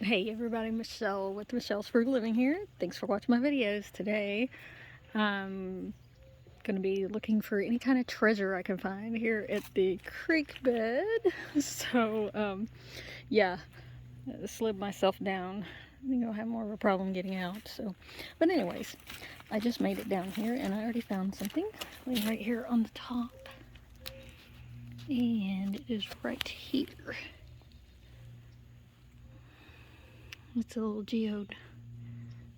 Hey everybody, Michelle with Michelle's Fruit Living here. Thanks for watching my videos today. I'm going to be looking for any kind of treasure I can find here at the creek bed. So, yeah, I slid myself down. I think I'll have more of a problem getting out. But anyways, I just made it down here and I already found something laying right here on the top. And it is right here. It's a little geode.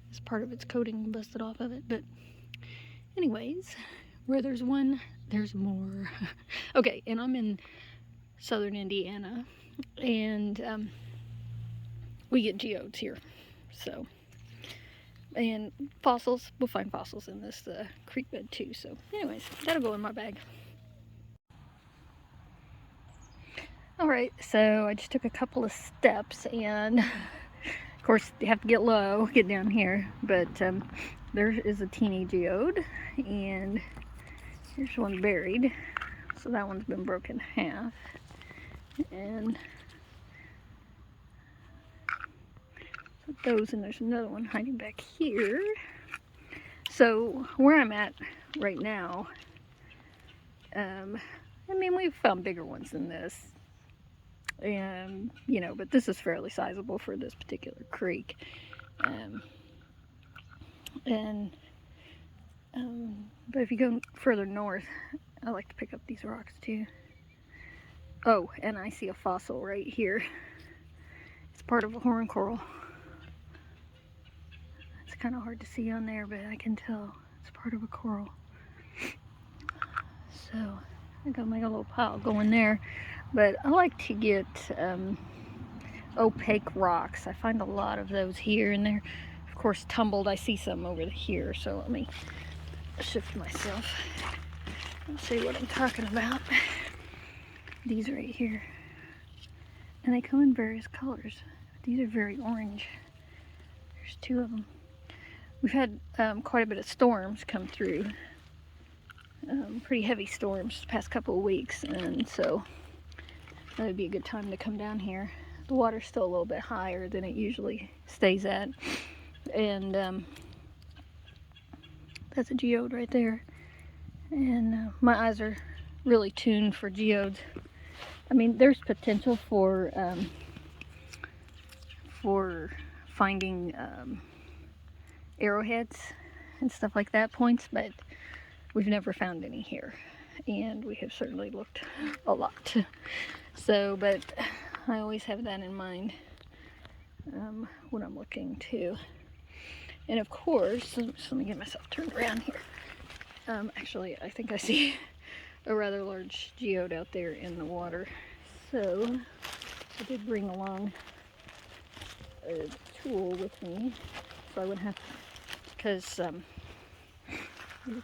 It's part of its coating busted off of it. But anyways, where there's one, there's more. Okay, and I'm in southern Indiana, and we get geodes here. So, and fossils, we'll find fossils in this creek bed too. So anyways, that'll go in my bag. Alright, so I just took a couple of steps, and of course you have to get low, get down here, but there is a teeny geode, and here's one buried. So that one's been broken in half, and those, and there's another one hiding back here. So where I'm at right now, I mean, we've found bigger ones than this, and you know, but this is fairly sizable for this particular creek. But if you go further north, I like to pick up these rocks too. Oh, and I see a fossil right here. It's part of a horn coral. It's kind of hard to see on there, but I can tell it's part of a coral. So I gotta make a little pile going there. But I like to get opaque rocks. I find a lot of those here, and they're of course tumbled. I see some over here, so let me shift myself and see what I'm talking about. These right here, and they come in various colors. These are very orange. There's two of them. We've had quite a bit of storms come through, pretty heavy storms the past couple of weeks, and so that would be a good time to come down here. The water's still a little bit higher than it usually stays at, and that's a geode right there. And my eyes are really tuned for geodes. I mean, there's potential for finding arrowheads and stuff like that, points, but we've never found any here, and we have certainly looked a lot. So, but I always have that in mind when I'm looking too. And of course, so let me get myself turned around here. Actually, I think I see a rather large geode out there in the water. So I did bring along a tool with me, so I wouldn't have to, because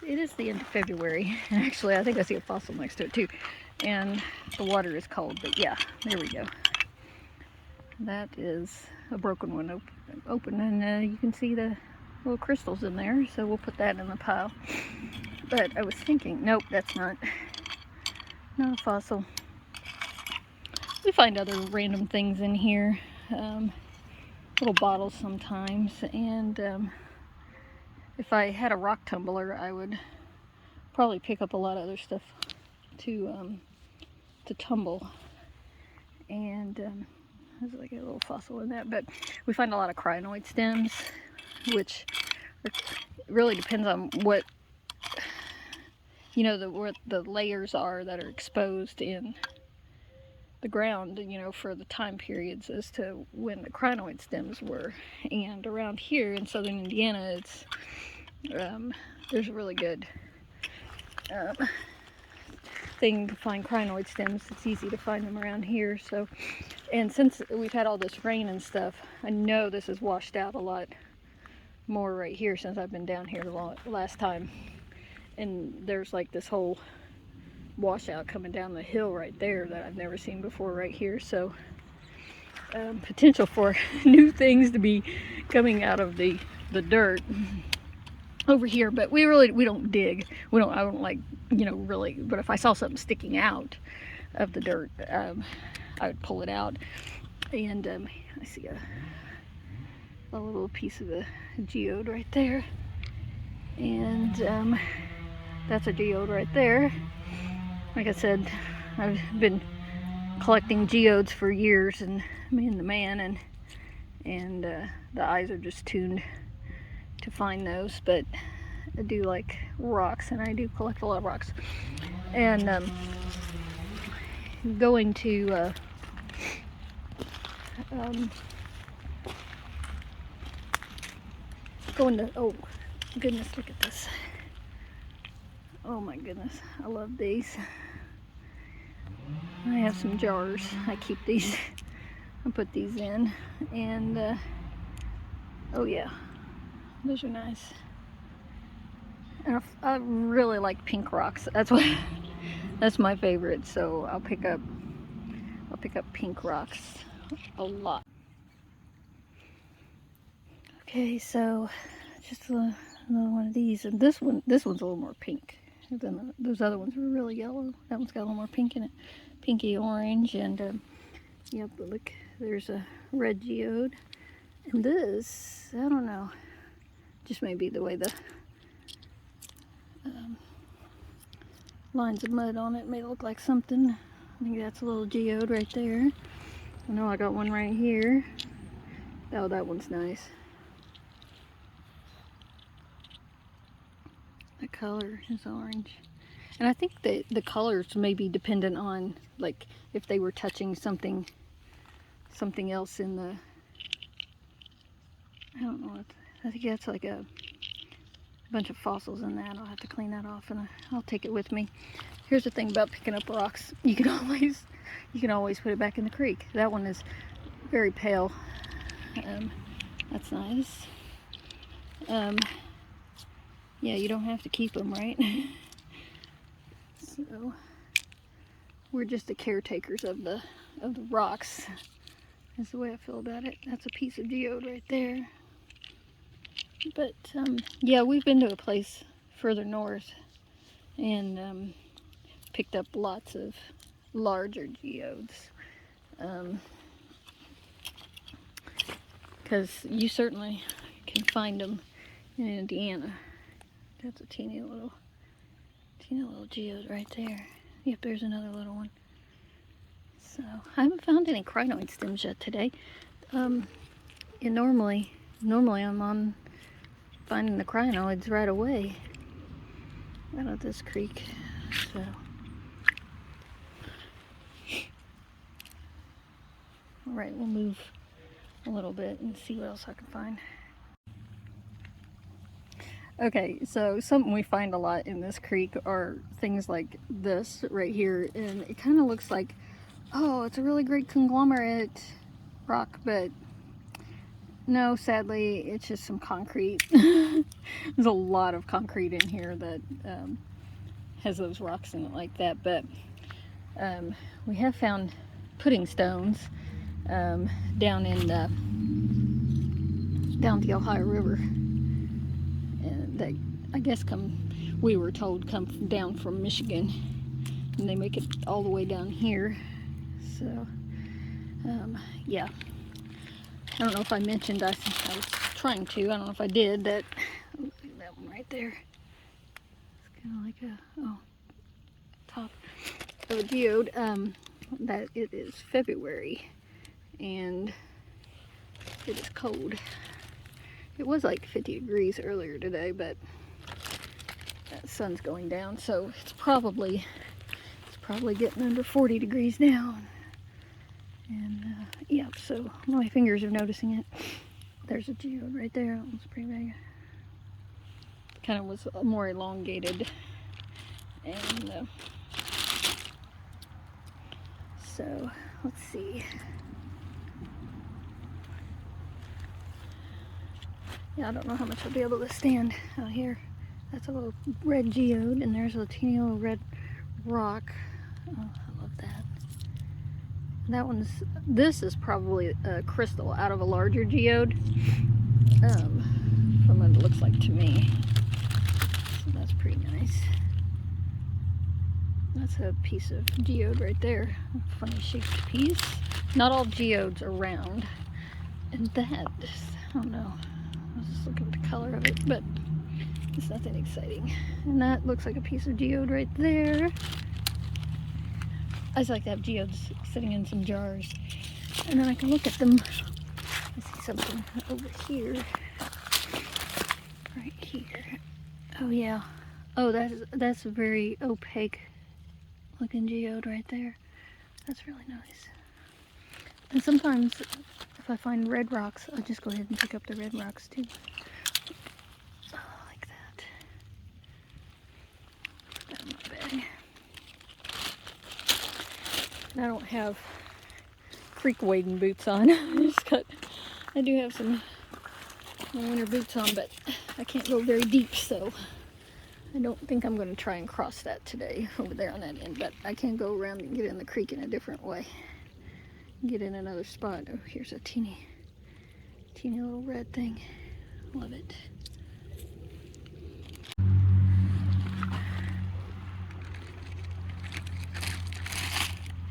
it is the end of February, and actually I think I see a fossil next to it too, and the water is cold. But yeah, there we go. That is a broken one open, and you can see the little crystals in there, so we'll put that in the pile. But I was thinking, nope, that's not a fossil. We find other random things in here, little bottles sometimes, and if I had a rock tumbler, I would probably pick up a lot of other stuff to tumble. And there's like a little fossil in that. But we find a lot of crinoid stems, which really depends on what, you know, what the layers are that are exposed in the ground, you know, for the time periods as to when the crinoid stems were. And around here in southern Indiana, it's there's a really good thing to find crinoid stems. It's easy to find them around here. So, and since we've had all this rain and stuff, I know this has washed out a lot more right here since I've been down here the last time. And there's like this whole washout coming down the hill right there that I've never seen before right here. So potential for new things to be coming out of the dirt over here. But we don't dig. I don't like, you know, really, but if I saw something sticking out of the dirt, I would pull it out. And I see a little piece of a geode right there. And that's a geode right there. Like I said, I've been collecting geodes for years, and me and the man, and the eyes are just tuned to find those. But I do like rocks, and I do collect a lot of rocks. And going to oh goodness, look at this. Oh my goodness, I love these. I have some jars. I keep these. I put these in, and oh yeah, those are nice. And I really like pink rocks. That's my favorite. So I'll pick up pink rocks a lot. Okay, so just another one of these, and this one's a little more pink than those other ones were really yellow. That one's got a little more pink in it, pinky orange, and yep. But look, there's a red geode, and this, I don't know, just maybe the way the lines of mud on it made it look like something. I think that's a little geode right there. I know I got one right here. Oh, that one's nice. The color is orange. And I think that the colors may be dependent on, like, if they were touching something else in the, I don't know what, I think that's like a bunch of fossils in that. I'll have to clean that off, and I'll take it with me. Here's the thing about picking up rocks. You can always put it back in the creek. That one is very pale. That's nice. Yeah, you don't have to keep them, right? So we're just the caretakers of the rocks. That's the way I feel about it. That's a piece of geode right there. But yeah, we've been to a place further north and picked up lots of larger geodes. Because you certainly can find them in Indiana. That's a teeny little geode right there. Yep, there's another little one. So I haven't found any crinoid stems yet today. And normally I'm on finding the crinoids right away out of this creek. So all right, we'll move a little bit and see what else I can find. Okay, so something we find a lot in this creek are things like this right here, and it kind of looks like, oh, it's a really great conglomerate rock, but no, sadly, it's just some concrete. There's a lot of concrete in here that has those rocks in it like that, but we have found pudding stones down the Ohio River. They, I guess, we were told, come down from Michigan, and they make it all the way down here. So yeah, I don't know if I mentioned, I was trying to, I don't know if I did, that one right there, it's kind of like a top of a geode, that it is February and it is cold. It was like 50 degrees earlier today, but the sun's going down, so it's probably getting under 40 degrees now. And yeah, so my fingers are noticing it. There's a geode right there. That one's pretty big. Kind of was more elongated, and so let's see. Yeah, I don't know how much I'll be able to stand out here. That's a little red geode, and there's a teeny little red rock. Oh, I love that. This is probably a crystal out of a larger geode, from what it looks like to me. So that's pretty nice. That's a piece of geode right there. A funny shaped piece. Not all geodes are round. And that is I don't know. I was just looking at the color of it, but it's nothing exciting. And that looks like a piece of geode right there. I just like to have geodes sitting in some jars, and then I can look at them. I see something over here. Right here. Oh yeah. Oh, that's a very opaque looking geode right there. That's really nice. And sometimes if I find red rocks, I'll just go ahead and pick up the red rocks too. Oh, like that. Put that in my bag. And I don't have creek wading boots on. I do have some winter boots on, but I can't go very deep, so I don't think I'm going to try and cross that today over there on that end, but I can go around and get in the creek in a different way. Get in another spot. Oh, here's a teeny little red thing. Love it.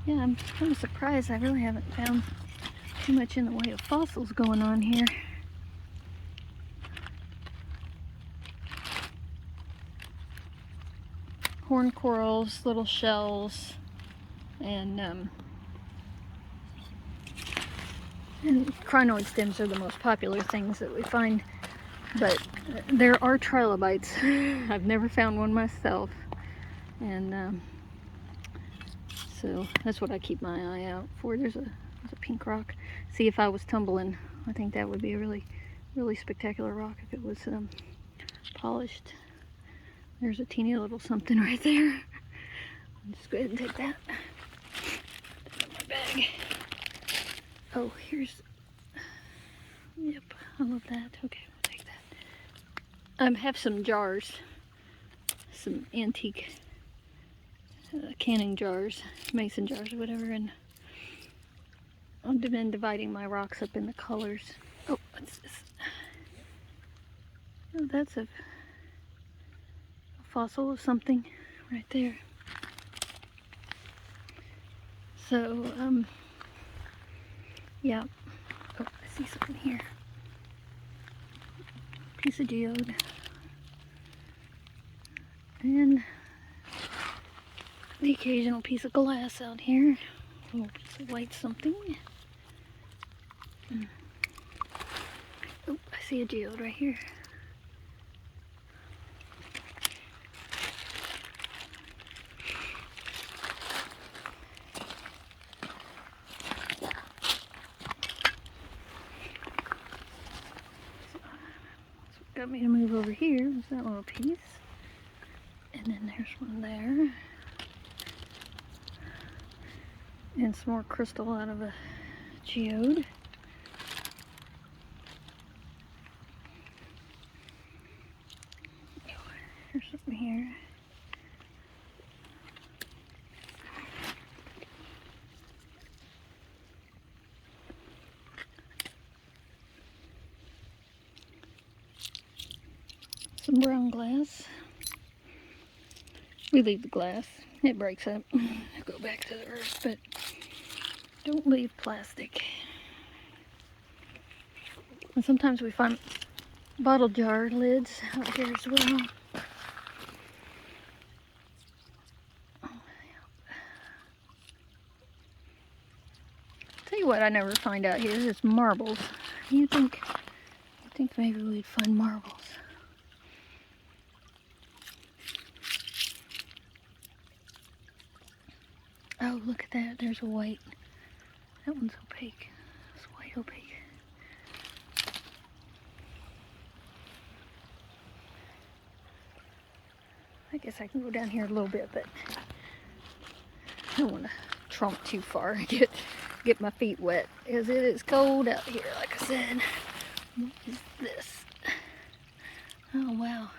Yeah, I'm kind of surprised. I really haven't found too much in the way of fossils going on here. Horn corals, little shells, and crinoid stems are the most popular things that we find, but there are trilobites. I've never found one myself, and so that's what I keep my eye out for. There's a pink rock. See, if I was tumbling, I think that would be a really spectacular rock if it was polished. There's a teeny little something right there. I'll just go ahead and take that. Put it in my bag. Oh, here's, yep, I love that. Okay, we'll take that. I have some jars, some antique canning jars, mason jars or whatever, and I've been dividing my rocks up in the colors. Oh, what's this? Oh, that's a fossil of something right there. So, yeah. Oh, I see something here. Piece of geode. And the occasional piece of glass out here. A little piece of white something. Oh, I see a geode right here. Got me to move over here. There's that little piece. And then there's one there. And some more crystal out of a geode. There's something here. Some brown glass. We leave the glass. It breaks up. Go back to the earth, but don't leave plastic. And sometimes we find bottle jar lids out here as well. Tell you what I never find out here is marbles. You think maybe we'd find marbles. Oh, look at that. There's a white. That one's opaque. It's white opaque. I guess I can go down here a little bit, but I don't want to tromp too far and get my feet wet, because it is cold out here, like I said. What is this? Oh, wow.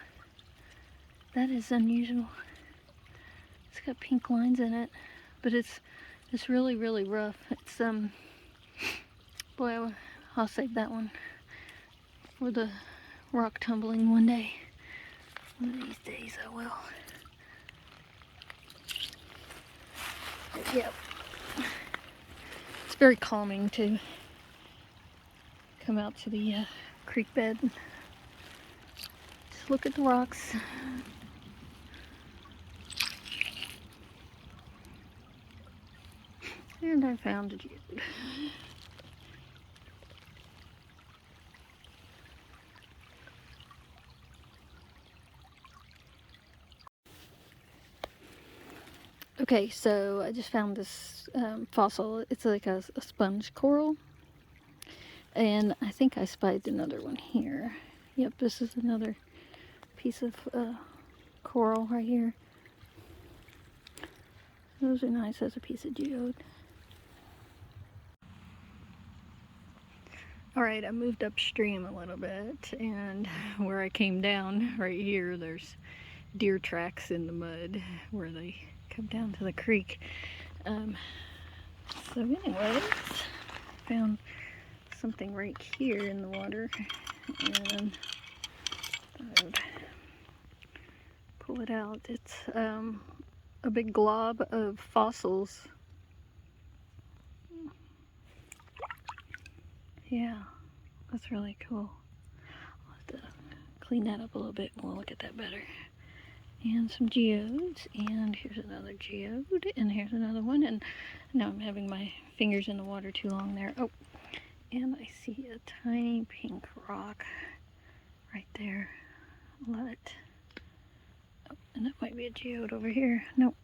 That is unusual. It's got pink lines in it. But it's really rough. It's boy, I'll save that one for the rock tumbling one day. One of these days I will. But yeah, it's very calming to come out to the creek bed and just look at the rocks. And I found a geode. Okay, so I just found this fossil. It's like a sponge coral. And I think I spied another one here. Yep, this is another piece of coral right here. Those are nice as a piece of geode. Alright, I moved upstream a little bit, and where I came down, right here, there's deer tracks in the mud where they come down to the creek. So anyways, found something right here in the water, and I would pull it out. It's a big glob of fossils. Yeah, that's really cool. I'll have to clean that up a little bit and we'll look at that better. And some geodes, and here's another geode, and here's another one, and now I'm having my fingers in the water too long there. Oh, and I see a tiny pink rock right there. Let. Oh, and that might be a geode over here. Nope.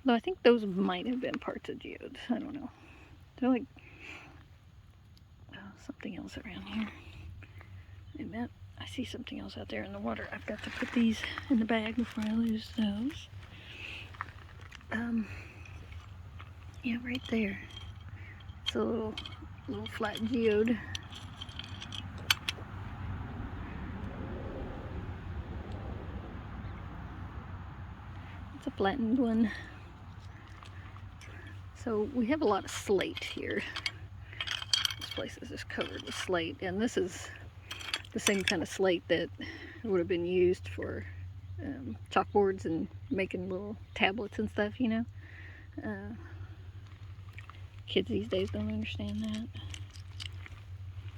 Though I think those might have been parts of geodes. I don't know. They're like something else around here. Wait a minute. I see something else out there in the water. I've got to put these in the bag before I lose those. Yeah, right there. It's a little flat geode. It's a flattened one. So we have a lot of slate here. This place is just covered with slate, and this is the same kind of slate that would have been used for chalkboards and making little tablets and stuff, you know. Kids these days don't understand that.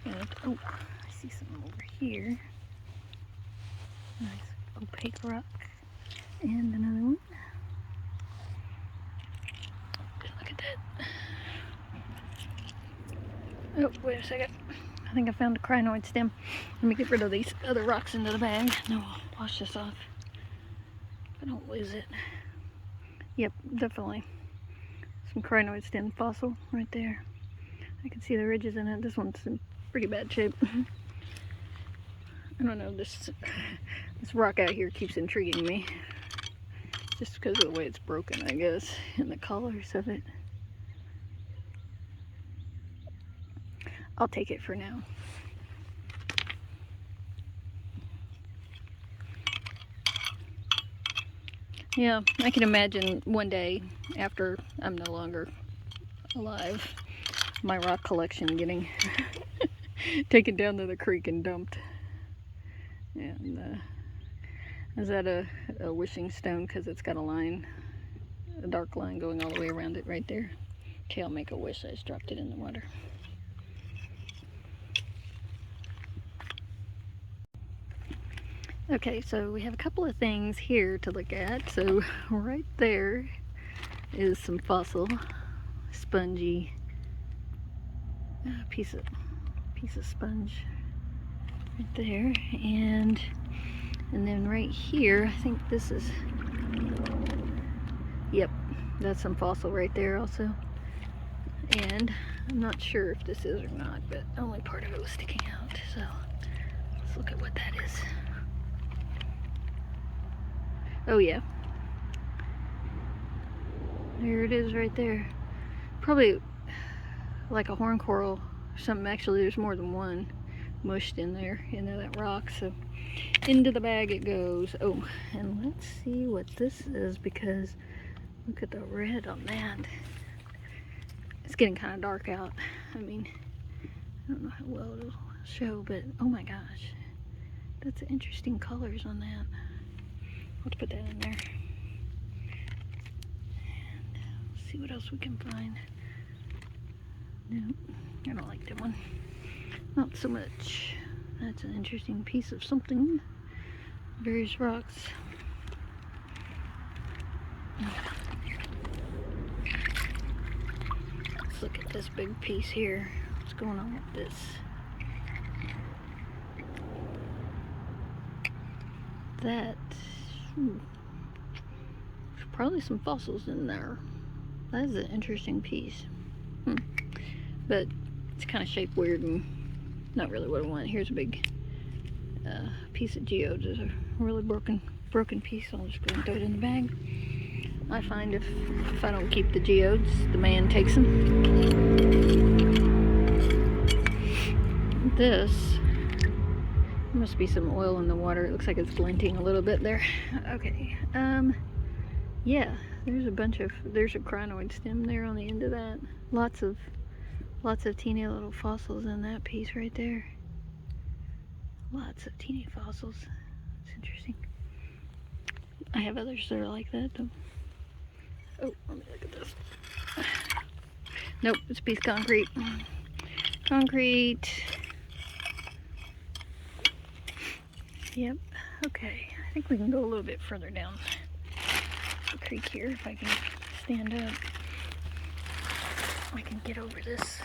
And, oh, I see something over here. Nice opaque rock. And another one. Look at that. Oh, wait a second. I think I found a crinoid stem. Let me get rid of these other rocks into the bag. No, I'll wash this off. If I don't lose it. Yep, definitely. Some crinoid stem fossil right there. I can see the ridges in it. This one's in pretty bad shape. I don't know, this rock out here keeps intriguing me. Just because of the way it's broken, I guess, and the colors of it. I'll take it for now. Yeah, I can imagine one day after I'm no longer alive, my rock collection getting taken down to the creek and dumped. And is that a wishing stone? Because it's got a line, a dark line going all the way around it right there. Okay, I'll make a wish. I just dropped it in the water. Okay, so we have a couple of things here to look at. So right there is some fossil, spongy piece of sponge right there, and then right here, I think this is, yep, that's some fossil right there also. And I'm not sure if this is or not, but only part of it was sticking out. So let's look at what that is. Oh yeah, there it is right there. Probably like a horn coral or something. Actually, there's more than one mushed in there, into that rock. So into the bag it goes. Oh, and let's see what this is, because look at the red on that. It's getting kind of dark out. I mean, I don't know how well it'll show, but oh my gosh, that's interesting colors on that. Let's put that in there. And see what else we can find. Nope, I don't like that one. not so much. That's an interesting piece of something. Various rocks. Let's look at this big piece here. What's going on with this? That, there's probably some fossils in there. That is an interesting piece. But it's kind of shaped weird and not really what I want. Here's a big piece of geodes. It's a really broken piece. I'll just go and throw it in the bag. I find if I don't keep the geodes, the man takes them. This must be some oil in the water. It looks like it's glinting a little bit there. Okay. Yeah, there's a crinoid stem there on the end of that. Lots of teeny little fossils in that piece right there. Lots of teeny fossils. It's interesting. I have others that are like that though. Oh, let me look at this. Nope, it's a piece of concrete. Concrete. Yep. Okay, I think we can go a little bit further down the creek here if I can stand up. I can get over this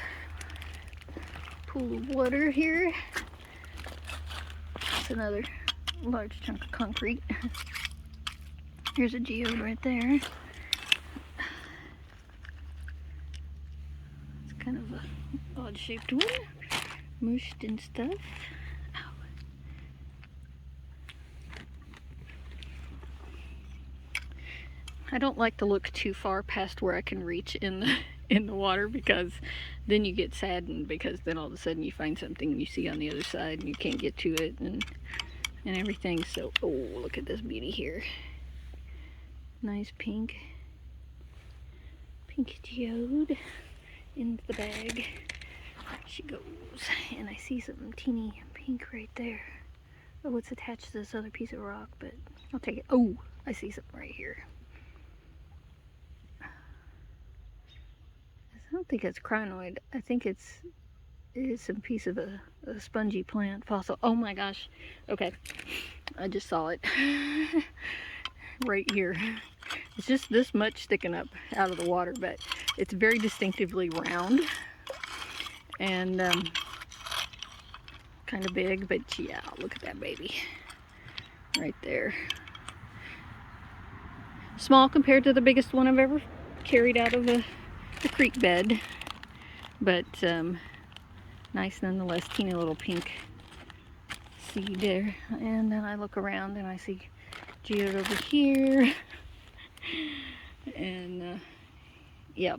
pool of water here. It's another large chunk of concrete. Here's a geode right there. It's kind of a odd shaped one. Mushed and stuff. Ow. I don't like to look too far past where I can reach in the water, because then you get saddened, because then all of a sudden you find something you see on the other side and you can't get to it and everything. So, oh, look at this beauty here. Nice pink geode into the bag. There she goes. And I see something teeny pink right there. Oh, it's attached to this other piece of rock, but I'll take it. Oh, I see something right here. I don't think it's crinoid. I think it's some piece of a spongy plant fossil. Oh my gosh. Okay, I just saw it. Right here. It's just this much sticking up out of the water, but it's very distinctively round and kind of big. But yeah, look at that baby right there. Small compared to the biggest one I've ever carried out of the creek bed, but nice nonetheless. Teeny little pink seed there. And then I look around and I see geode over here. And yeah,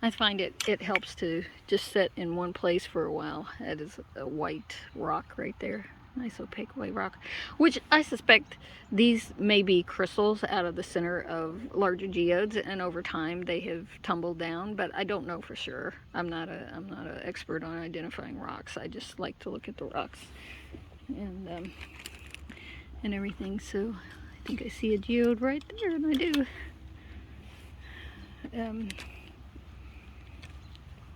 I find it helps to just sit in one place for a while. That is a white rock right there. Nice opaque white rock, which I suspect these may be crystals out of the center of larger geodes, and over time they have tumbled down, but I don't know for sure. I'm not an expert on identifying rocks. I just like to look at the rocks and everything. So I think I see a geode right there, and I do.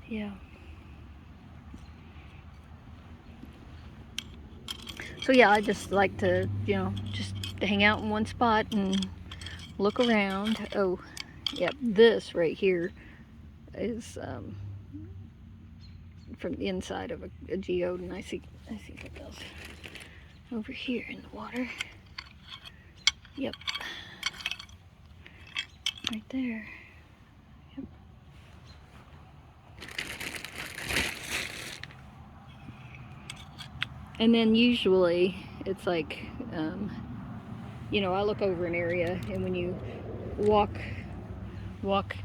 Yeah. So yeah, I just like to, just hang out in one spot and look around. Oh, yep, this right here is from the inside of a geode, and I see what else over here in the water. Yep, right there. Yep. And then usually it's like, I look over an area, and when you walk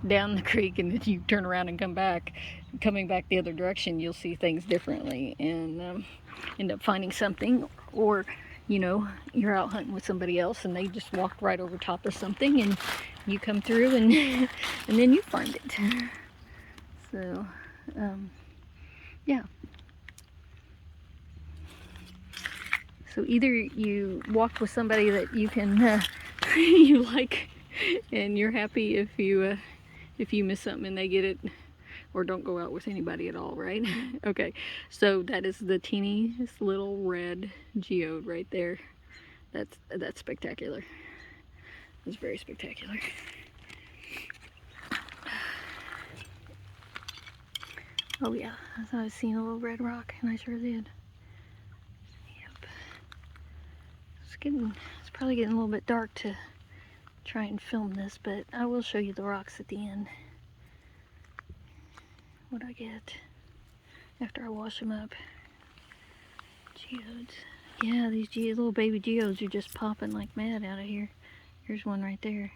down the creek and then you turn around and coming back the other direction, you'll see things differently and end up finding something. Or you're out hunting with somebody else and they just walked right over top of something, and you come through and and then you find it. So yeah. So either you walk with somebody that you can you like, and you're happy if you miss something and they get it, or don't go out with anybody at all, right? Okay, so that is the teeniest little red geode right there. That's spectacular. It's very spectacular. Oh yeah, I thought I seen a little red rock, and I sure did. Yep. It's probably getting a little bit dark to try and film this, but I will show you the rocks at the end. What I get after I wash them up. Geodes. Yeah, these little baby geodes are just popping like mad out of here. Here's one right there.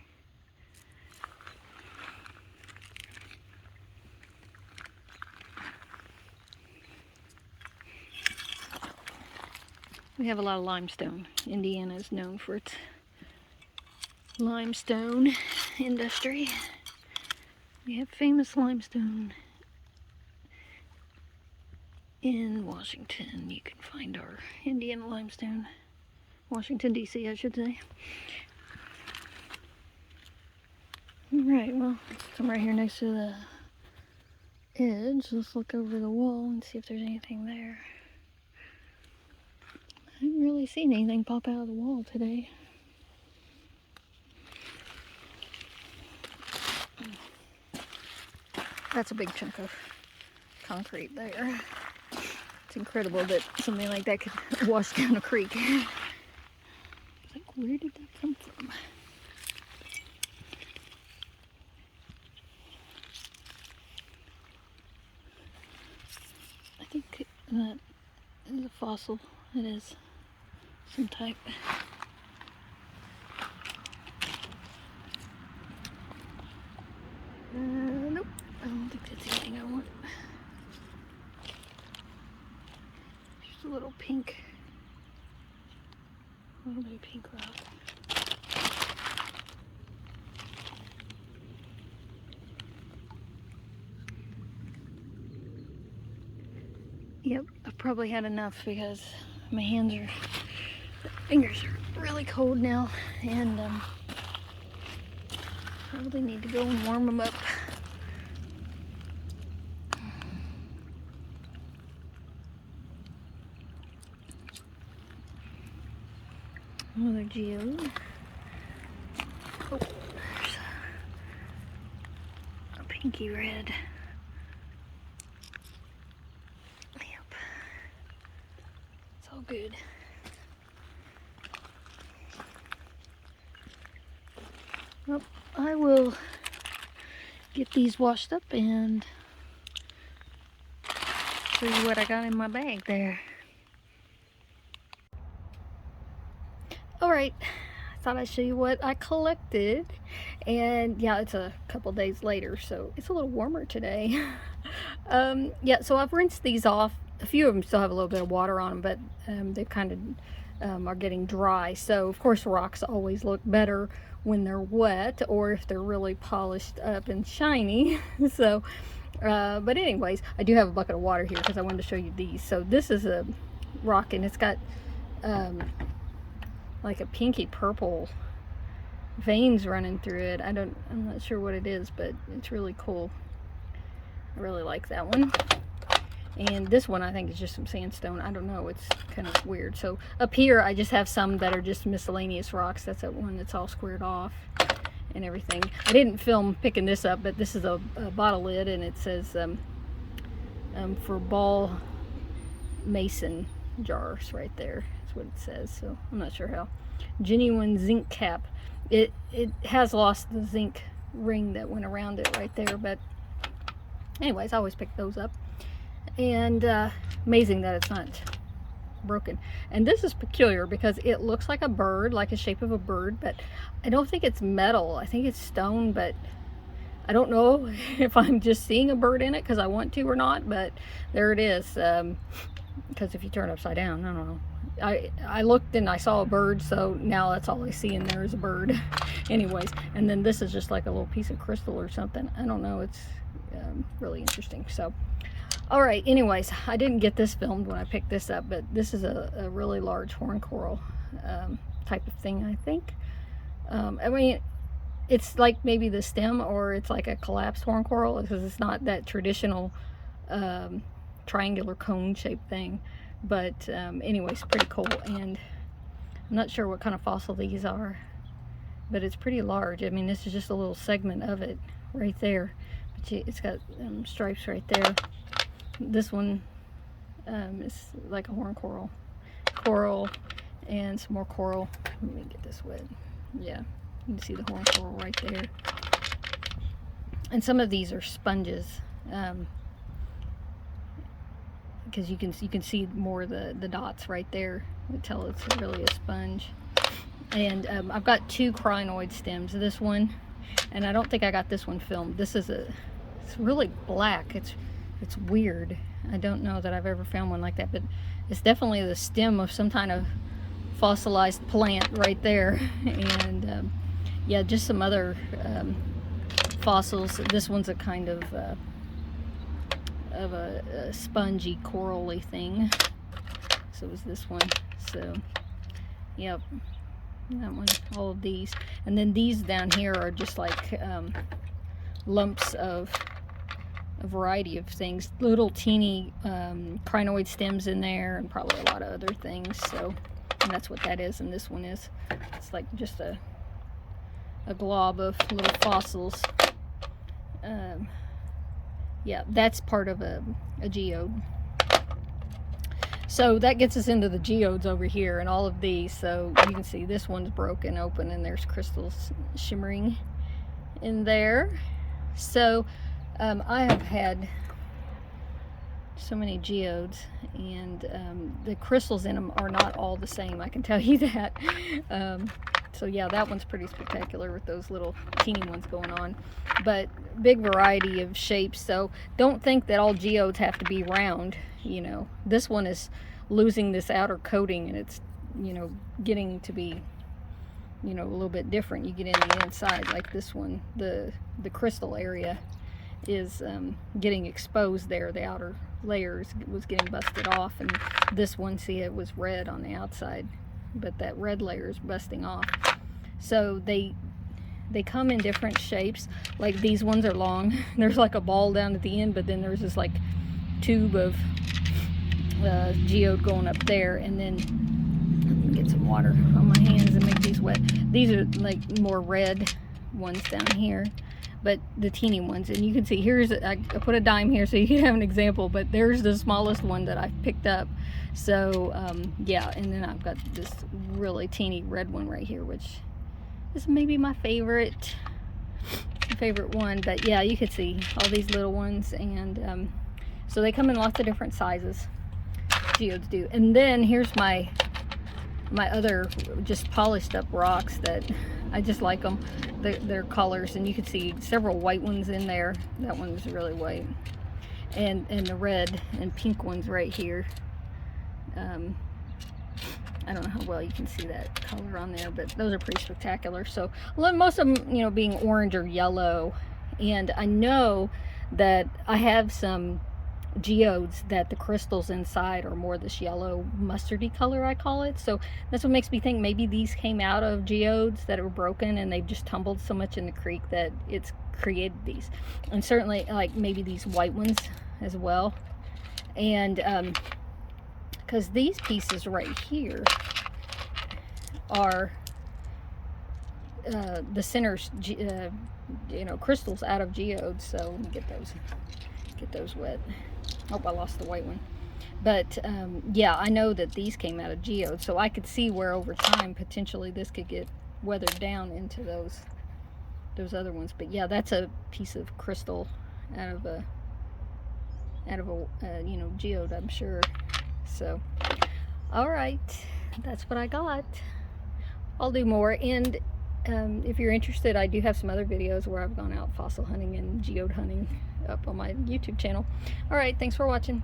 We have a lot of limestone. Indiana is known for its limestone industry. We have famous limestone in Washington. You can find our Indiana limestone. Washington, D.C., I should say. Alright, well, I'm right here next to the edge. Let's look over the wall and see if there's anything there. I haven't really seen anything pop out of the wall today. That's a big chunk of concrete there. It's incredible that something like that could wash down a creek. Like, where did that come from? I think that is a fossil. It is some type. Nope. I don't think that's anything I want. Just a little bit of pink rock. Yep, I've probably had enough because my fingers are really cold now, and probably need to go and warm them up. Another geode. Oh, there's a pinky red. Yep. It's all good. Well, I will get these washed up and show you what I got in my bag there. Alright, I thought I'd show you what I collected, and yeah, it's a couple days later, so it's a little warmer today. Yeah, so I've rinsed these off. A few of them still have a little bit of water on them, but they kind of are getting dry. So of course rocks always look better when they're wet, or if they're really polished up and shiny. So but anyways, I do have a bucket of water here because I wanted to show you these. So this is a rock, and it's got like a pinky purple veins running through it. I'm not sure what it is, but it's really cool. I really like that one. And this one I think is just some sandstone. I don't know, it's kind of weird. So up here I just have some that are just miscellaneous rocks. That's that one that's all squared off and everything. I didn't film picking this up, but this is a bottle lid, and it says for ball mason jars right there. That's what it says. So I'm not sure how. Genuine zinc cap. It has lost the zinc ring that went around it right there, but anyways, I always pick those up. And amazing that it's not broken. And this is peculiar because it looks like a bird, like a shape of a bird, but I don't think it's metal. I think it's stone, but I don't know if I'm just seeing a bird in it because I want to or not, but there it is. Because if you turn it upside down, I don't know. I looked and I saw a bird, so now that's all I see in there is a bird. Anyways, and then this is just like a little piece of crystal or something. I don't know. It's really interesting. So all right, anyways, I didn't get this filmed when I picked this up, but this is a really large horn coral type of thing, I think. I mean, it's like maybe the stem, or it's like a collapsed horn coral, because it's not that traditional triangular cone shaped thing. But anyways, pretty cool. And I'm not sure what kind of fossil these are, but it's pretty large. I mean, this is just a little segment of it right there, but it's got stripes right there. This one is like a horn coral, and some more coral. Let me get this wet. Yeah, you can see the horn coral right there. And some of these are sponges, because you can see more of the dots right there. You can tell it's really a sponge. And I've got 2 crinoid stems. This one, and I don't think I got this one filmed. This is it's really black. It's weird. I don't know that I've ever found one like that, but it's definitely the stem of some kind of fossilized plant right there. And yeah, just some other fossils. This one's a kind of a spongy corally thing. So is this one. So yep, that one, all of these. And then these down here are just like lumps of a variety of things, little teeny crinoid stems in there, and probably a lot of other things. So, and that's what that is. And this one is, it's like just a glob of little fossils. Yeah, that's part of a geode. So that gets us into the geodes over here, and all of these. So you can see this one's broken open, and there's crystals shimmering in there. So I have had so many geodes, and the crystals in them are not all the same, I can tell you that. So yeah, that one's pretty spectacular with those little teeny ones going on, but big variety of shapes. So don't think that all geodes have to be round. You know, this one is losing this outer coating, and it's, you know, getting to be, you know, a little bit different. You get in the inside, like this one, the crystal area is getting exposed there. The outer layers was getting busted off, and this one, see, it was red on the outside, but that red layer is busting off. So they come in different shapes. Like these ones are long. There's like a ball down at the end, but then there's this like tube of geode going up there. And then let me get some water on my hands and make these wet. These are like more red ones down here, but the teeny ones. And you can see, here's, I put a dime here so you can have an example, but there's the smallest one that I picked up. So yeah, and then I've got this really teeny red one right here, which is maybe my favorite one. But yeah, you can see all these little ones. And so they come in lots of different sizes, geodes do. And then here's my other just polished up rocks that I just like them. Their colors, and you can see several white ones in there. That one's really white, and the red and pink ones right here. I don't know how well you can see that color on there, but those are pretty spectacular. So most of them, you know, being orange or yellow. And I know that I have some geodes that the crystals inside are more this yellow mustardy color, I call it. So that's what makes me think maybe these came out of geodes that were broken, and they've just tumbled so much in the creek that it's created these. And certainly like maybe these white ones as well. And because these pieces right here are the centers, you know, crystals out of geodes. So let me get those wet. Oh, I lost the white one. But yeah, I know that these came out of geodes, so I could see where over time potentially this could get weathered down into those other ones. But yeah, that's a piece of crystal out of a you know, geode, I'm sure. So all right, that's what I got. I'll do more, and if you're interested, I do have some other videos where I've gone out fossil hunting and geode hunting up on my YouTube channel. All right, thanks for watching.